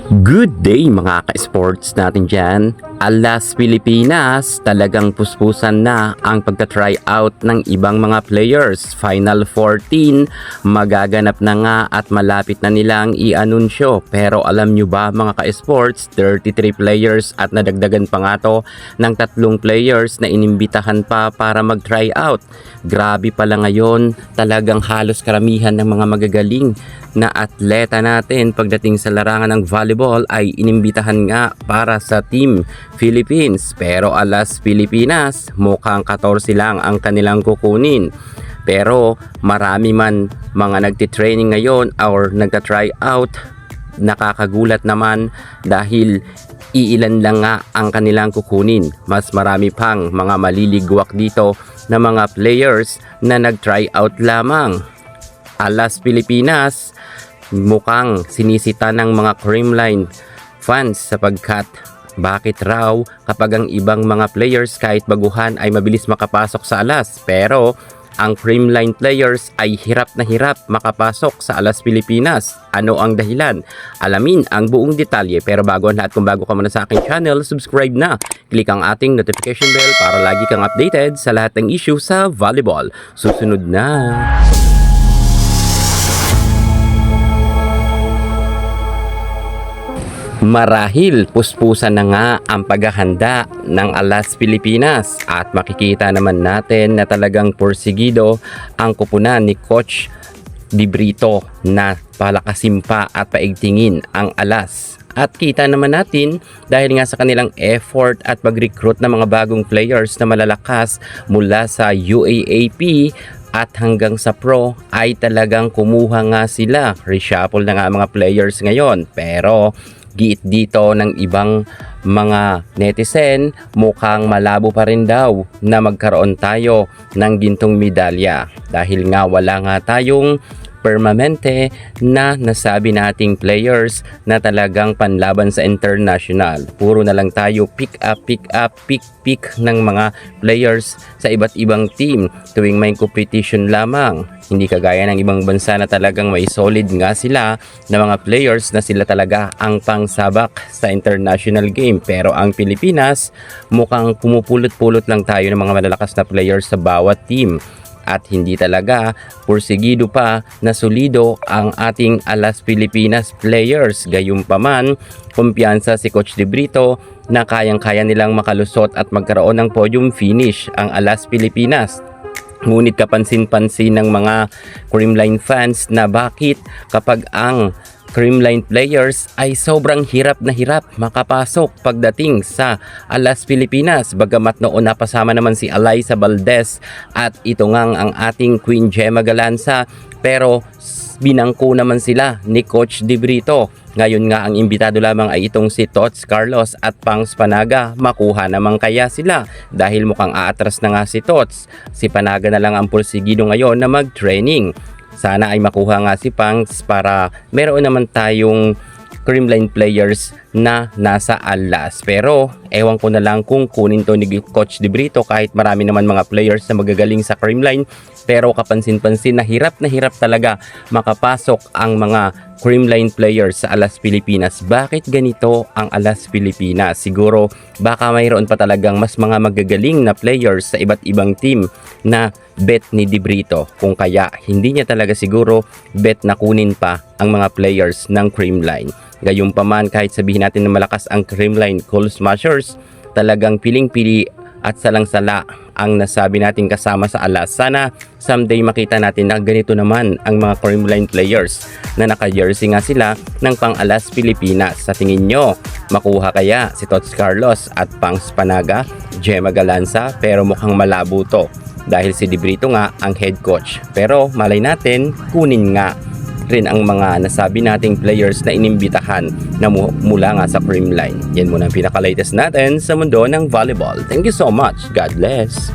Good day mga ka-sports natin dyan. Alas Pilipinas, talagang puspusan na ang pagta-try out ng ibang mga players. Final 14, magaganap na nga at malapit na nilang i-anunsyo. Pero alam nyo ba mga ka-sports, 33 players at nadagdagan pa nga to ng 3 players na inimbitahan pa para mag-try out. Grabe pala ngayon, talagang halos karamihan ng mga magagaling na atleta natin pagdating sa larangan ng volleyball ay inimbitahan nga para sa Team Philippines. Pero Alas Pilipinas, mukhang 14 lang ang kanilang kukunin. Pero marami man mga nagtitraining ngayon or nagta-try out, nakakagulat naman dahil iilan lang nga ang kanilang kukunin. Mas marami pang mga maliligwak dito na mga players na nag-try out lamang. Alas Pilipinas, mukhang sinisita ng mga Creamline fans sapagkat bakit raw kapag ang ibang mga players kahit baguhan ay mabilis makapasok sa Alas, pero ang Creamline players ay hirap na hirap makapasok sa Alas Pilipinas. Ano ang dahilan? Alamin ang buong detalye, pero bago ang lahat, kung bago ka muna sa aking channel, subscribe na. Click ang ating notification bell para lagi kang updated sa lahat ng issue sa volleyball. Susunod na. Marahil puspusan na nga ang paghahanda ng Alas Pilipinas at makikita naman natin na talagang porsigido ang kupunan ni Coach Di Brito na palakasin pa at paigtingin ang Alas. At kita naman natin dahil nga sa kanilang effort at pag-recruit ng mga bagong players na malalakas mula sa UAAP at hanggang sa pro ay talagang kumuha nga sila. Reshuffle na nga ang mga players ngayon, pero giit dito ng ibang mga netizen, mukhang malabo pa rin daw na magkaroon tayo ng gintong medalya dahil nga wala nga tayong permanente na nasabi nating players na talagang panlaban sa international. Puro na lang tayo pick up ng mga players sa iba't ibang team tuwing may competition lamang. Hindi kagaya ng ibang bansa na talagang may solid nga sila na mga players na sila talaga ang pangsabak sa international game. Pero ang Pilipinas, mukhang pumupulot-pulot lang tayo ng mga malalakas na players sa bawat team. At hindi talaga porsigido pa na solido ang ating Alas Pilipinas players. Gayunpaman, kumpiyansa si Coach Di Brito na kayang-kaya nilang makalusot at magkaroon ng podium finish ang Alas Pilipinas. Ngunit kapansin-pansin ng mga Creamline fans na bakit kapag ang Creamline players ay sobrang hirap na hirap makapasok pagdating sa Alas Pilipinas. Bagamat noon napasama naman si Alyssa Valdez at ito ngang ang ating Queen Gemma Galanza, pero binangko naman sila ni Coach Di Brito. Ngayon nga ang imbitado lamang ay itong si Tots Carlos at Pangs Panaga. Makuha naman kaya sila dahil mukhang aatras na nga si Tots. Si Panaga na lang ang pursigido ngayon na mag-training. Sana ay makuha nga si Pangs para meron naman tayong Creamline players na nasa Alas. Pero ewan ko na lang kung kunin to ni Coach Di Brito kahit marami naman mga players na magagaling sa Creamline. Pero kapansin-pansin na hirap talaga makapasok ang mga Creamline players sa Alas Pilipinas. Bakit ganito ang Alas Pilipinas? Siguro baka mayroon pa talagang mas mga magagaling na players sa iba't ibang team na bet ni Di Brito. Kung kaya hindi niya talaga siguro bet na kunin pa ang mga players ng Creamline. Gayunpaman, kahit sabihin natin na malakas ang Creamline Cool Smashers, talagang piling-pili at salang-sala ang nasabi natin kasama sa Alas. Sana someday makita natin na ganito naman ang mga Creamline players na naka-jersey nga sila ng pang-Alas Pilipinas. Sa tingin nyo, makuha kaya si Tots Carlos at Pangs Panaga, Gemma Galanza? Pero mukhang malabo to dahil si Di Brito nga ang head coach. Pero malay natin, kunin nga rin ang mga nasabi nating players na inimbitahan na mula nga sa Creamline. Yan muna ang pinaka-latest natin sa mundo ng volleyball. Thank you so much. God bless.